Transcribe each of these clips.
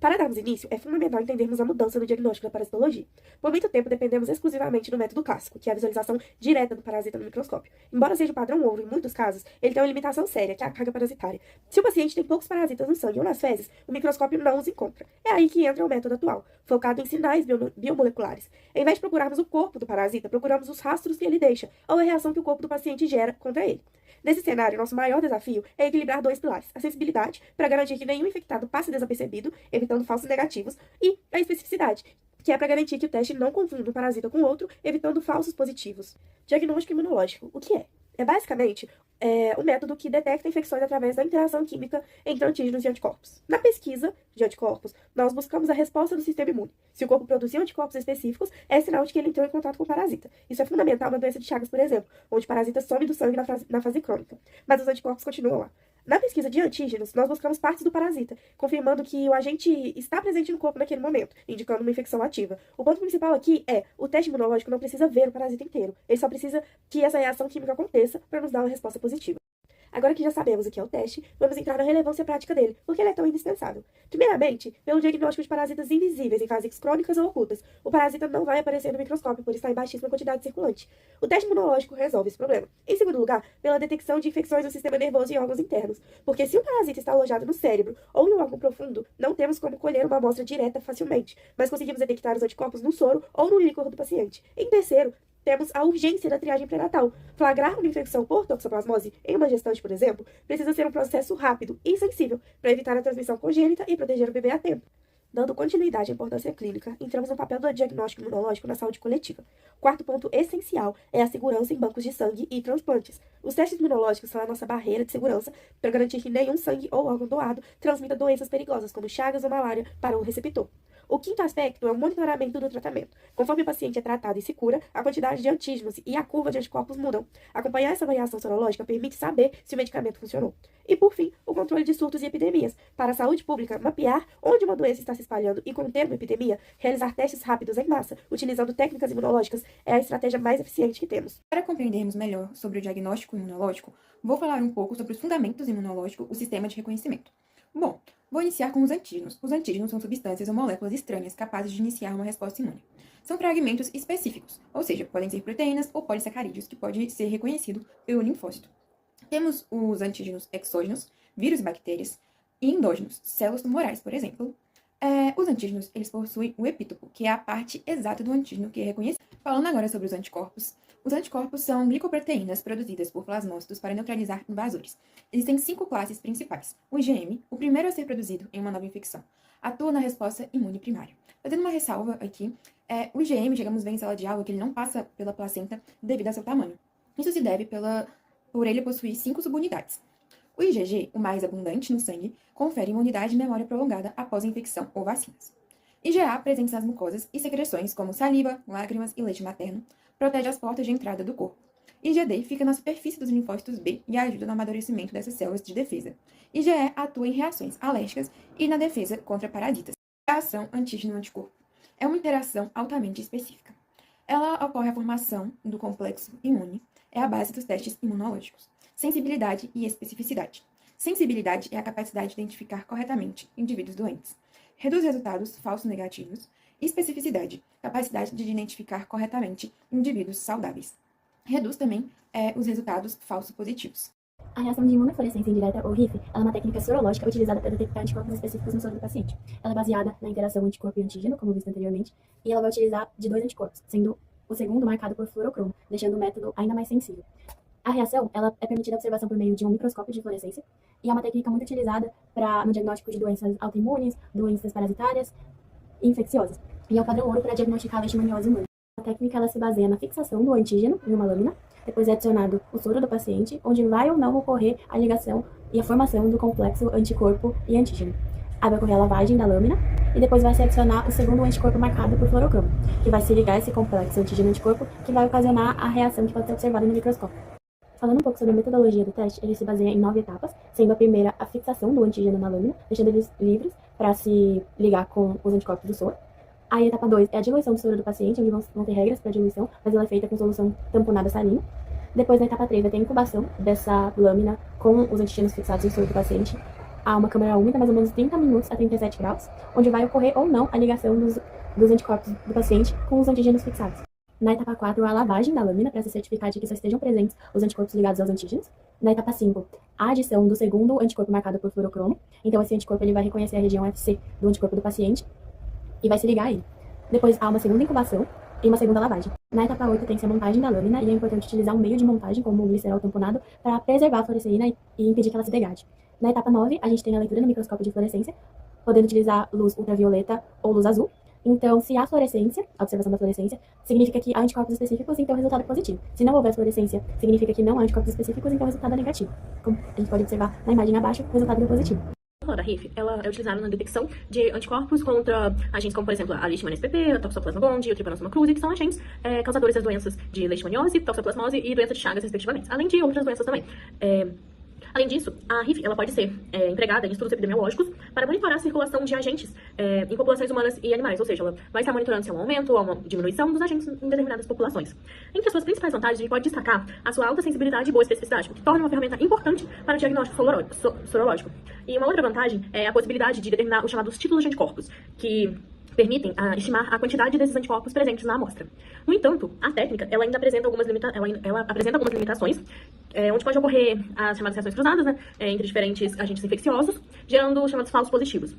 Para darmos início, é fundamental entendermos a mudança no diagnóstico da parasitologia. Por muito tempo, dependemos exclusivamente do método clássico, que é a visualização direta do parasita no microscópio. Embora seja o padrão ouro em muitos casos, ele tem uma limitação séria, que é a carga parasitária. Se o paciente tem poucos parasitas no sangue ou nas fezes, o microscópio não os encontra. É aí que entra o método atual, focado em sinais biomoleculares. Em vez de procurarmos o corpo do parasita, procuramos os rastros que ele deixa, ou a reação que o corpo do paciente gera contra ele. Nesse cenário, nosso maior desafio é equilibrar dois pilares: a sensibilidade, para garantir que nenhum infectado passe desapercebido, evitando falsos negativos, e a especificidade, que é para garantir que o teste não confunda um parasita com outro, evitando falsos positivos. Diagnóstico imunológico, o que é? É basicamente um método que detecta infecções através da interação química entre antígenos e anticorpos. Na pesquisa de anticorpos, nós buscamos a resposta do sistema imune. Se o corpo produzir anticorpos específicos, é sinal de que ele entrou em contato com o parasita. Isso é fundamental na doença de Chagas, por exemplo, onde o parasita some do sangue na fase crônica, mas os anticorpos continuam lá. Na pesquisa de antígenos, nós buscamos partes do parasita, confirmando que o agente está presente no corpo naquele momento, indicando uma infecção ativa. O ponto principal aqui é: o teste imunológico não precisa ver o parasita inteiro, ele só precisa que essa reação química aconteça para nos dar uma resposta positiva. Agora que já sabemos o que é o teste, vamos entrar na relevância prática dele, porque ele é tão indispensável. Primeiramente, pelo diagnóstico de parasitas invisíveis em fases crônicas ou ocultas. O parasita não vai aparecer no microscópio por estar em baixíssima quantidade circulante. O teste imunológico resolve esse problema. Em segundo lugar, pela detecção de infecções no sistema nervoso e órgãos internos. Porque se o parasita está alojado no cérebro ou em um órgão profundo, não temos como colher uma amostra direta facilmente, mas conseguimos detectar os anticorpos no soro ou no líquor do paciente. Em terceiro, temos a urgência da triagem pré-natal. Flagrar uma infecção por toxoplasmose em uma gestante, por exemplo, precisa ser um processo rápido e sensível para evitar a transmissão congênita e proteger o bebê a tempo. Dando continuidade à importância clínica, entramos no papel do diagnóstico imunológico na saúde coletiva. Quarto ponto essencial é a segurança em bancos de sangue e transplantes. Os testes imunológicos são a nossa barreira de segurança para garantir que nenhum sangue ou órgão doado transmita doenças perigosas, como Chagas ou malária, para o receptor. O quinto aspecto é o monitoramento do tratamento. Conforme o paciente é tratado e se cura, a quantidade de antígenos e a curva de anticorpos mudam. Acompanhar essa variação sorológica permite saber se o medicamento funcionou. E, por fim, o controle de surtos e epidemias. Para a saúde pública, mapear onde uma doença está se espalhando e conter uma epidemia, realizar testes rápidos em massa, utilizando técnicas imunológicas, é a estratégia mais eficiente que temos. Para compreendermos melhor sobre o diagnóstico imunológico, vou falar um pouco sobre os fundamentos imunológicos, o sistema de reconhecimento. Bom, vou iniciar com os antígenos. Os antígenos são substâncias ou moléculas estranhas capazes de iniciar uma resposta imune. São fragmentos específicos, ou seja, podem ser proteínas ou polissacarídeos que pode ser reconhecido pelo linfócito. Temos os antígenos exógenos, vírus e bactérias, e endógenos, células tumorais, por exemplo. Os antígenos, eles possuem o epítopo, que é a parte exata do antígeno que é reconhecido. Falando agora sobre os anticorpos são glicoproteínas produzidas por plasmócitos para neutralizar invasores. Existem 5 classes principais. O IgM, o primeiro a ser produzido em uma nova infecção, atua na resposta imune primária. Fazendo uma ressalva aqui, o IgM, digamos, vem em sala de aula, que ele não passa pela placenta devido ao seu tamanho. Isso se deve por ele possuir 5 subunidades. O IgG, o mais abundante no sangue, confere imunidade e memória prolongada após a infecção ou vacinas. IgA, presente nas mucosas e secreções como saliva, lágrimas e leite materno, protege as portas de entrada do corpo. IgD fica na superfície dos linfócitos B e ajuda no amadurecimento dessas células de defesa. IgE atua em reações alérgicas e na defesa contra parasitas. A reação antígeno-anticorpo é uma interação altamente específica. Ela ocorre a formação do complexo imune, é a base dos testes imunológicos. Sensibilidade e especificidade. Sensibilidade é a capacidade de identificar corretamente indivíduos doentes. Reduz resultados falsos negativos. Especificidade, capacidade de identificar corretamente indivíduos saudáveis. Reduz também os resultados falsos positivos. A reação de imunofluorescência indireta, ou RIF, é uma técnica sorológica utilizada para detectar anticorpos específicos no soro do paciente. Ela é baseada na interação anticorpo e antígeno, como visto anteriormente, e ela vai utilizar de 2 anticorpos, sendo o segundo marcado por fluorocromo, deixando o método ainda mais sensível. A reação ela é permitida a observação por meio de um microscópio de fluorescência e é uma técnica muito utilizada no diagnóstico de doenças autoimunes, doenças parasitárias e infecciosas. E é o padrão ouro para diagnosticar a leishmaniose imune. A técnica ela se baseia na fixação do antígeno em uma lâmina, depois é adicionado o soro do paciente, onde vai ou não ocorrer a ligação e a formação do complexo anticorpo e antígeno. Aí vai ocorrer a lavagem da lâmina e depois vai se adicionar o segundo anticorpo marcado por fluorocromo, que vai se ligar a esse complexo antígeno-anticorpo que vai ocasionar a reação que pode ser observada no microscópio. Falando um pouco sobre a metodologia do teste, ele se baseia em 9 etapas, sendo a primeira a fixação do antígeno na lâmina, deixando eles livres para se ligar com os anticorpos do soro. Aí a etapa 2 é a diluição do soro do paciente, onde vão ter regras para a diluição, mas ela é feita com solução tamponada salina. Depois, na etapa 3, vai ter a incubação dessa lâmina com os antígenos fixados no soro do paciente. a uma câmara úmida, mais ou menos 30 minutos a 37 graus, onde vai ocorrer ou não a ligação dos anticorpos do paciente com os antígenos fixados. Na etapa 4, a lavagem da lâmina para se certificar de que só estejam presentes os anticorpos ligados aos antígenos. Na etapa 5, a adição do segundo anticorpo marcado por fluorocromo. Então, esse anticorpo ele vai reconhecer a região FC do anticorpo do paciente e vai se ligar a ele. Depois, há uma segunda incubação e uma segunda lavagem. Na etapa 8, tem-se a montagem da lâmina e é importante utilizar um meio de montagem, como o glicerol tamponado, para preservar a fluoresceína e impedir que ela se degrade. Na etapa 9, a gente tem a leitura no microscópio de fluorescência, podendo utilizar luz ultravioleta ou luz azul. Então, se há fluorescência, a observação da fluorescência, significa que há anticorpos específicos, então o resultado é positivo. Se não houver fluorescência, significa que não há anticorpos específicos, então o resultado é negativo. Como a gente pode observar na imagem abaixo, o resultado é positivo. A da RIF, ela é utilizada na detecção de anticorpos contra agentes como, por exemplo, a Leishmania spp, a Toxoplasma gondii, o Trypanosoma cruzi, que são agentes causadores das doenças de leishmaniose, toxoplasmose e doença de Chagas, respectivamente, além de outras doenças também. Além disso, a RIF ela pode ser empregada em estudos epidemiológicos para monitorar a circulação de agentes em populações humanas e animais, ou seja, ela vai estar monitorando se há um aumento ou uma diminuição dos agentes em determinadas populações. Entre as suas principais vantagens, a gente pode destacar a sua alta sensibilidade e boa especificidade, o que torna uma ferramenta importante para o diagnóstico sorológico. E uma outra vantagem é a possibilidade de determinar os chamados títulos de anticorpos, que permitem estimar a quantidade desses anticorpos presentes na amostra. No entanto, a técnica ela ainda apresenta algumas limitações, onde pode ocorrer as chamadas reações cruzadas, né, entre diferentes agentes infecciosos, gerando os chamados falsos positivos.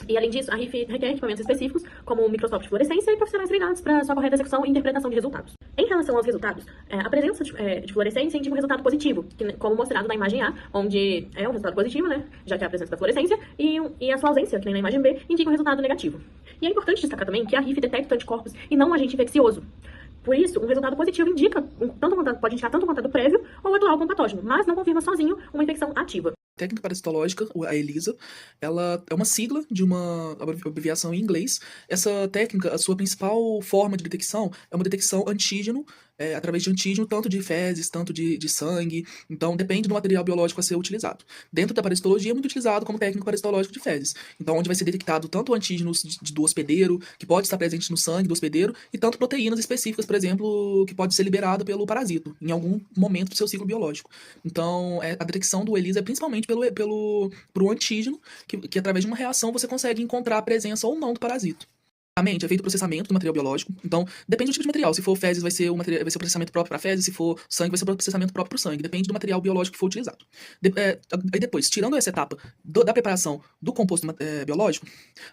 E, além disso, a RIF requer equipamentos específicos, como o microscópio de fluorescência e profissionais treinados para sua correta execução e interpretação de resultados. Em relação aos resultados, a presença de fluorescência indica um resultado positivo, como mostrado na imagem A, onde é um resultado positivo, né, já que é a presença da fluorescência, e a sua ausência, que nem na imagem B, indica um resultado negativo. E é importante destacar também que a RIF detecta anticorpos e não um agente infeccioso. Por isso, um resultado positivo pode indicar tanto um contato prévio ou atual com patógeno, mas não confirma sozinho uma infecção ativa. A técnica parasitológica, a ELISA, ela é uma sigla de uma abreviação em inglês. Essa técnica, a sua principal forma de detecção é uma detecção antígeno, através de antígeno, tanto de fezes, tanto de sangue. Então, depende do material biológico a ser utilizado. Dentro da parasitologia, é muito utilizado como técnico parasitológico de fezes. Então, onde vai ser detectado tanto antígenos do hospedeiro, que pode estar presente no sangue do hospedeiro, e tanto proteínas específicas, por exemplo, que pode ser liberada pelo parasito, em algum momento do seu ciclo biológico. Então, a detecção do ELISA é principalmente pelo antígeno, que através de uma reação você consegue encontrar a presença ou não do parasito. É feito o processamento do material biológico, então depende do tipo de material. Se for fezes, vai ser o processamento próprio para fezes, se for sangue, vai ser o processamento próprio para o sangue. Depende do material biológico que for utilizado. Aí depois, tirando essa etapa da preparação do composto biológico,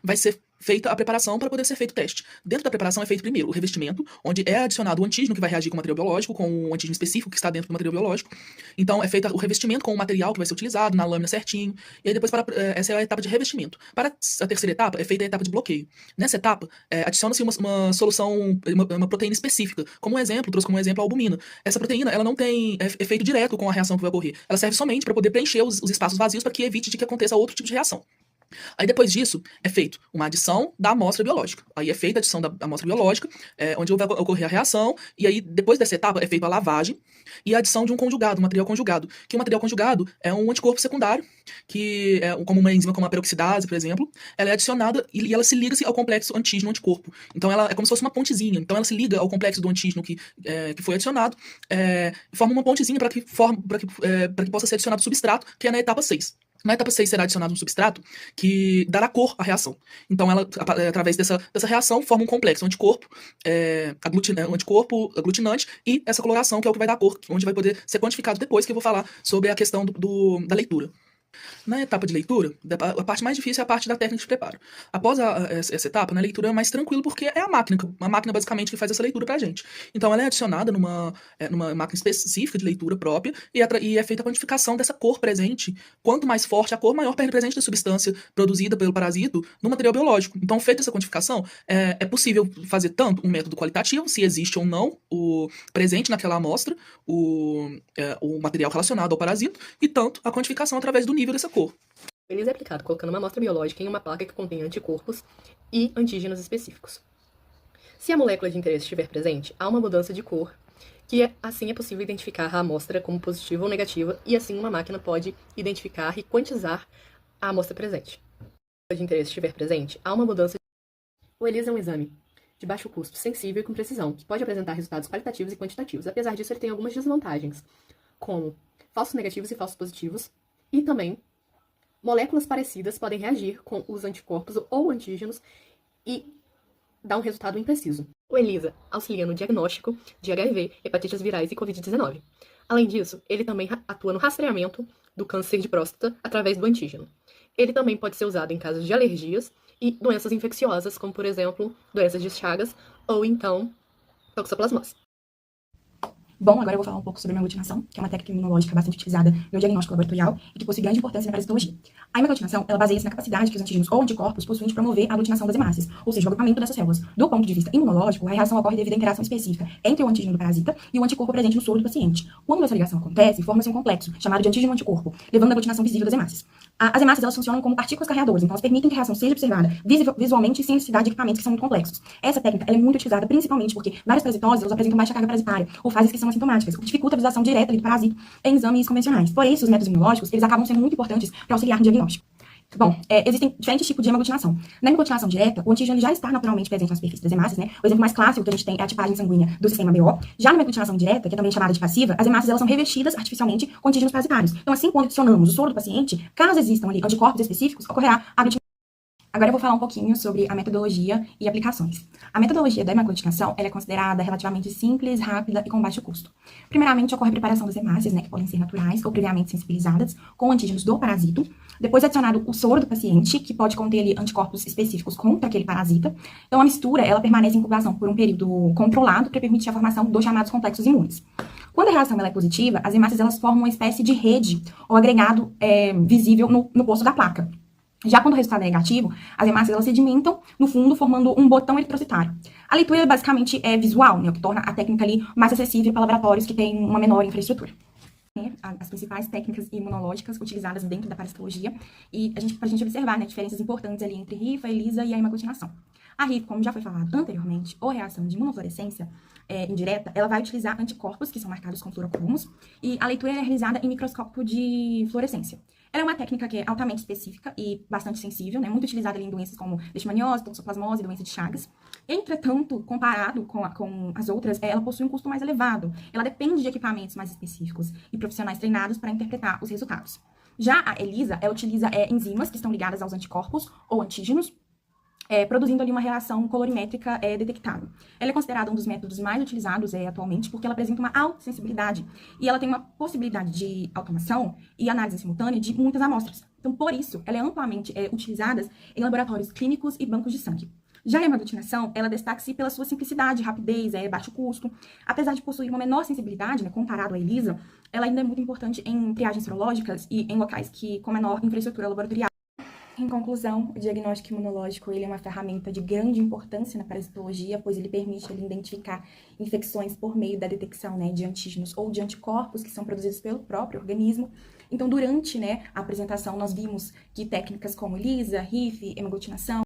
vai ser feita a preparação para poder ser feito o teste. Dentro da preparação é feito primeiro o revestimento, onde é adicionado o antígeno que vai reagir com o material biológico, com um antígeno específico que está dentro do material biológico. Então é feito o revestimento com o material que vai ser utilizado, na lâmina certinho. E aí depois, essa é a etapa de revestimento. Para a terceira etapa, é feita a etapa de bloqueio. Nessa etapa, adiciona-se uma solução, uma proteína específica. Trouxe como exemplo a albumina. Essa proteína, ela não tem efeito direto com a reação que vai ocorrer. Ela serve somente para poder preencher os espaços vazios para que evite de que aconteça outro tipo de reação. Aí depois disso é feito uma adição da amostra biológica. Aí é feita a adição da amostra biológica, onde vai ocorrer a reação, e aí depois dessa etapa é feita a lavagem e a adição de um material conjugado. Que o material conjugado é um anticorpo secundário, que como uma enzima como a peroxidase, por exemplo, ela é adicionada e ela se liga-se ao complexo antígeno-anticorpo. Então ela é como se fosse uma pontezinha. Então ela se liga ao complexo do antígeno que foi adicionado, forma uma pontezinha para que possa ser adicionado o substrato, que é na etapa 6. Na etapa 6 será adicionado um substrato que dará cor à reação. Então, ela, através dessa reação, forma um complexo, um anticorpo aglutinante e essa coloração, que é o que vai dar cor, onde vai poder ser quantificado depois, que eu vou falar sobre a questão da leitura. Na etapa de leitura, a parte mais difícil é a parte da técnica de preparo. Após essa etapa, na leitura é mais tranquilo, porque é a máquina basicamente que faz essa leitura pra gente. Então ela é adicionada numa máquina específica de leitura própria e é feita a quantificação dessa cor presente. Quanto mais forte a cor, maior a presente da substância produzida pelo parasito no material biológico. Então, feita essa quantificação, é possível fazer tanto um método qualitativo, se existe ou não o presente naquela amostra, o material relacionado ao parasito, e tanto a quantificação através do nível dessa cor. O ELISA é aplicado colocando uma amostra biológica em uma placa que contém anticorpos e antígenos específicos. Se a molécula de interesse estiver presente, há uma mudança de cor, que assim é possível identificar a amostra como positiva ou negativa, e assim uma máquina pode identificar e quantizar a amostra presente. Se a molécula de interesse estiver presente, há uma mudança de... O ELISA é um exame de baixo custo, sensível e com precisão, que pode apresentar resultados qualitativos e quantitativos. Apesar disso, ele tem algumas desvantagens, como falsos negativos e falsos positivos, e também Moléculas parecidas podem reagir com os anticorpos ou antígenos e dar um resultado impreciso. O ELISA auxilia no diagnóstico de HIV, hepatites virais e Covid-19. Além disso, ele também atua no rastreamento do câncer de próstata através do antígeno. Ele também pode ser usado em casos de alergias e doenças infecciosas, como, por exemplo, doenças de Chagas ou então toxoplasmose. Bom, agora eu vou falar um pouco sobre a hemaglutinação, que é uma técnica imunológica bastante utilizada no diagnóstico laboratorial e que possui grande importância na parasitologia. A hemaglutinação, ela baseia-se na capacidade que os antígenos ou anticorpos possuem de promover a aglutinação das hemácias, ou seja, o agrupamento dessas células. Do ponto de vista imunológico, a reação ocorre devido à interação específica entre o antígeno do parasita e o anticorpo presente no soro do paciente. Quando essa ligação acontece, forma-se um complexo, chamado de antígeno-anticorpo, levando à aglutinação visível das hemácias. As hemácias, elas funcionam como partículas carreadoras, então elas permitem que a reação seja observada visualmente sem necessidade de equipamentos que são muito complexos. Essa técnica ela é muito utilizada principalmente porque várias parasitoses elas apresentam baixa carga parasitária ou fases que são assintomáticas, o que dificulta a visualização direta do parasita em exames convencionais. Por isso, os métodos imunológicos, eles acabam sendo muito importantes para auxiliar no diagnóstico. Bom, existem diferentes tipos de hemaglutinação. Na hemaglutinação direta, o antígeno já está naturalmente presente na superfície das hemácias, né? O exemplo mais clássico que a gente tem é a tipagem sanguínea do sistema BO. Já na hemaglutinação direta, que é também chamada de passiva, as hemácias elas são revestidas artificialmente com antígenos parasitários. Então, assim, quando adicionamos o soro do paciente, caso existam ali anticorpos específicos, ocorrerá a aglutinação. Agora eu vou falar um pouquinho sobre a metodologia e aplicações. A metodologia da hemaglutinação ela é considerada relativamente simples, rápida e com baixo custo. Primeiramente, ocorre a preparação das hemácias, né, que podem ser naturais ou previamente sensibilizadas, com antígenos do parasito. Depois é adicionado o soro do paciente, que pode conter ali anticorpos específicos contra aquele parasita. Então, a mistura, ela permanece em incubação por um período controlado para permitir a formação dos chamados complexos imunes. Quando a reação ela é positiva, as hemácias elas formam uma espécie de rede ou agregado visível no posto da placa. Já quando o resultado é negativo, as hemácias elas sedimentam no fundo, formando um botão eritrocitário. A leitura basicamente é visual, né, o que torna a técnica ali mais acessível para laboratórios que têm uma menor infraestrutura. As principais técnicas imunológicas utilizadas dentro da parasitologia e pra gente observar, né, diferenças importantes ali entre RIFA, ELISA e a hemaglutinação. A RIFA, como já foi falado anteriormente, ou reação de imunofluorescência indireta, ela vai utilizar anticorpos que são marcados com fluorocromos e a leitura é realizada em microscópio de fluorescência. Ela é uma técnica que é altamente específica e bastante sensível, né, muito utilizada ali em doenças como leishmaniose, toxoplasmose e doença de Chagas. Entretanto, comparado com as outras, ela possui um custo mais elevado. Ela depende de equipamentos mais específicos e profissionais treinados para interpretar os resultados. Já a ELISA, ela utiliza enzimas que estão ligadas aos anticorpos ou antígenos, produzindo ali uma reação colorimétrica detectável. Ela é considerada um dos métodos mais utilizados atualmente porque ela apresenta uma alta sensibilidade e ela tem uma possibilidade de automação e análise simultânea de muitas amostras. Então, por isso, ela é amplamente utilizada em laboratórios clínicos e bancos de sangue. Já a hemaglutinação, ela destaca-se pela sua simplicidade, rapidez, baixo custo. Apesar de possuir uma menor sensibilidade, né, comparado à ELISA, ela ainda é muito importante em triagens serológicas e em locais com menor infraestrutura laboratorial. Em conclusão, o diagnóstico imunológico ele é uma ferramenta de grande importância na parasitologia, pois ele permite identificar infecções por meio da detecção, né, de antígenos ou de anticorpos que são produzidos pelo próprio organismo. Então, durante, né, a apresentação, nós vimos que técnicas como ELISA, RIF, hemaglutinação,